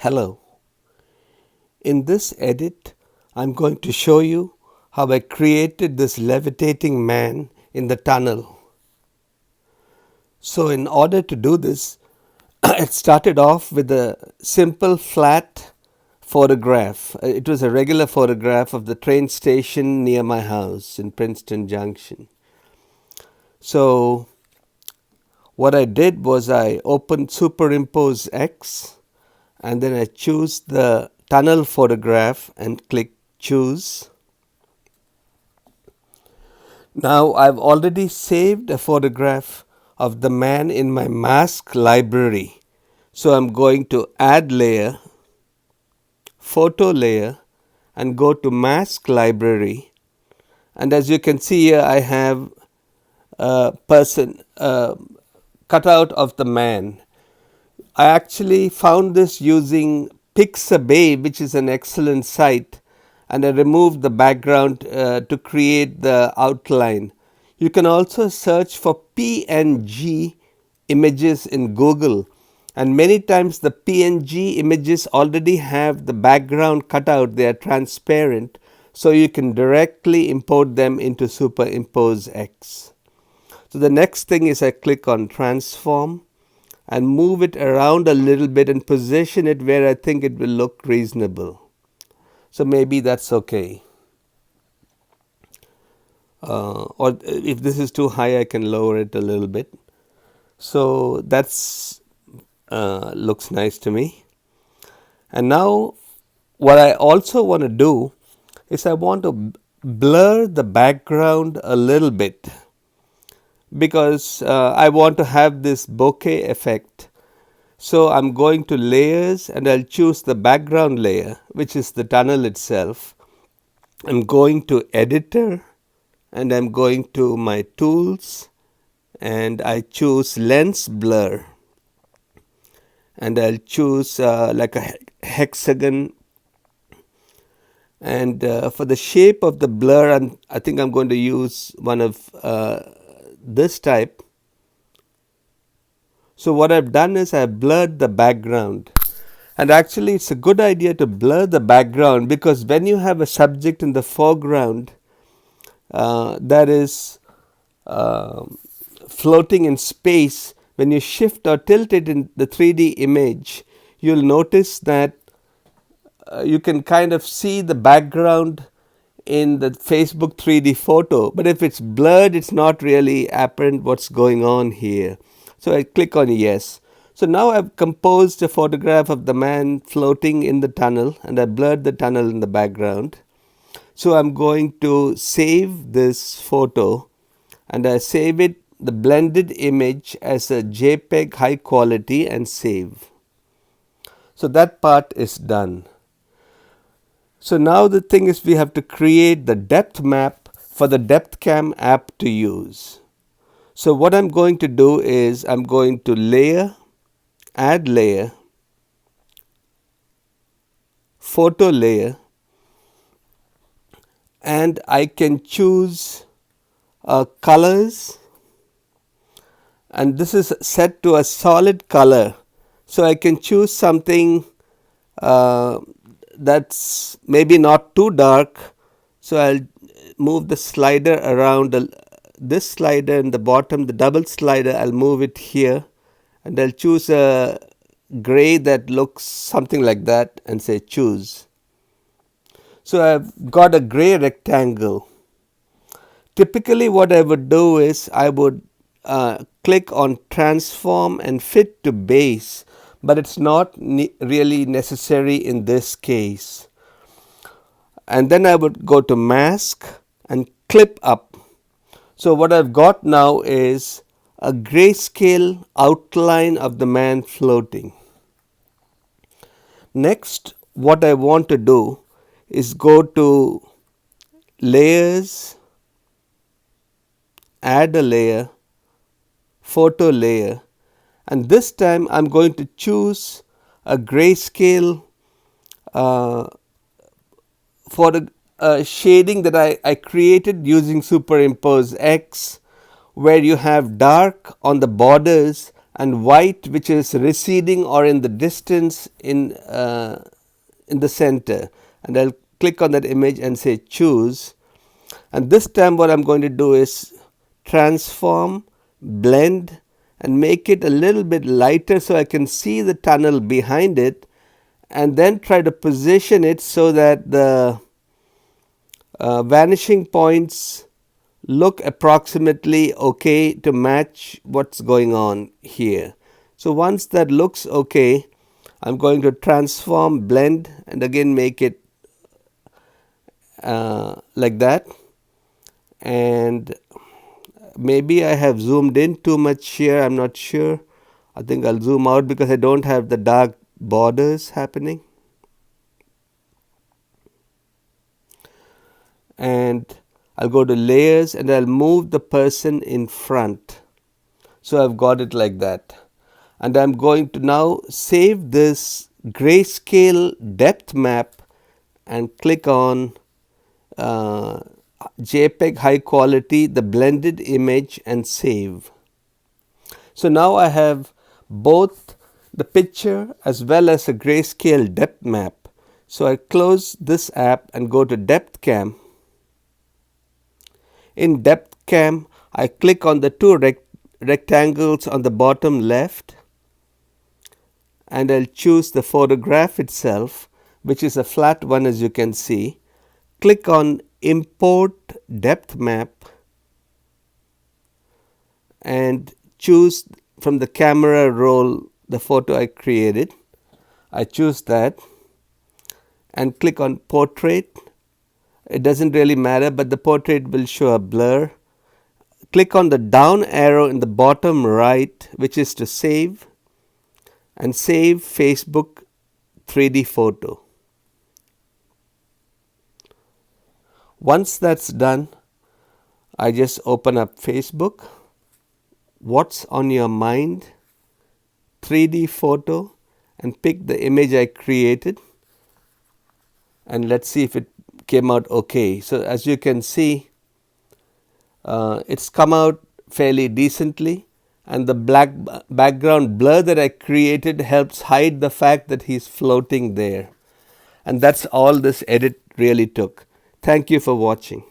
Hello. In this edit, I'm going to show you how I created this levitating man in the tunnel. So in order to do this, it started off with a simple flat photograph. It was a regular photograph of the train station near my house in Princeton Junction. So what I did was I opened SuperimposeX and then I choose the tunnel photograph and click choose. Now I've already saved a photograph of the man in my mask library. So I'm going to add layer, photo layer, and go to mask library. And as you can see here, I have a person cutout of the man. I actually found this using Pixabay, which is an excellent site, and I removed the background to create the outline. You can also search for PNG images in Google, and many times the PNG images already have the background cut out. They are transparent, so you can directly import them into SuperimposeX. So the next thing is I click on transform and move it around a little bit and position it where I think it will look reasonable. So maybe that's okay. Or if this is too high, I can lower it a little bit. So that's looks nice to me. And now what I also want to do is I want to blur the background a little bit, because I want to have this bokeh effect. So I'm going to layers and I'll choose the background layer, which is the tunnel itself. I'm going to editor and I'm going to my tools and I choose lens blur and I'll choose like a hexagon, and for the shape of the blur I think I'm going to use one of this type. So what I've done is I've blurred the background, and actually it's a good idea to blur the background, because when you have a subject in the foreground that is floating in space, when you shift or tilt it in the 3D image, you'll notice that you can kind of see the background in the Facebook 3D photo, but if it's blurred, it's not really apparent what's going on here. So I click on yes. So now I've composed a photograph of the man floating in the tunnel, and I blurred the tunnel in the background. So I'm going to save this photo, and I save it, the blended image, as a JPEG high quality, and save. So that part is done. So now the thing is, we have to create the depth map for the DepthCam app to use. So what I'm going to do is I'm going to layer, add layer, photo layer, and I can choose colors, and this is set to a solid color. So I can choose something that's maybe not too dark. So I'll move the slider around, this slider in the bottom, the double slider, I'll move it here, and I'll choose a gray that looks something like that and say choose. So I've got a gray rectangle. Typically what I would do is I would click on transform and fit to base, but it's not really necessary in this case. And then I would go to mask and clip up. So what I've got now is a grayscale outline of the man floating. Next, what I want to do is go to layers, add a layer, photo layer, and this time I'm going to choose a grayscale for the shading that I created using SuperimposeX, where you have dark on the borders and white, which is receding or in the distance in the center. And I'll click on that image and say choose. And this time what I'm going to do is transform, blend, and make it a little bit lighter so I can see the tunnel behind it, and then try to position it so that the vanishing points look approximately okay to match what's going on here. So once that looks okay, I'm going to transform, blend, and again make it like that. And maybe I have zoomed in too much here, I'm not sure. I think I'll zoom out because I don't have the dark borders happening. And I'll go to layers and I'll move the person in front. So I've got it like that. And I'm going to now save this grayscale depth map and click on JPEG high quality, the blended image, and save. So now I have both the picture as well as a grayscale depth map. So I close this app and go to DepthCam. In DepthCam, I click on the two rectangles on the bottom left, and I'll choose the photograph itself, which is a flat one, as you can see. Click on Import Depth Map and choose from the camera roll the photo I created. I choose that and click on Portrait. It doesn't really matter, but the portrait will show a blur. Click on the down arrow in the bottom right, which is to save, and save Facebook 3D photo. Once that's done, I just open up Facebook, What's on Your Mind, 3D photo, and pick the image I created, and let's see if it came out okay. So as you can see, it's come out fairly decently, and the black background blur that I created helps hide the fact that he's floating there. And that's all this edit really took. Thank you for watching.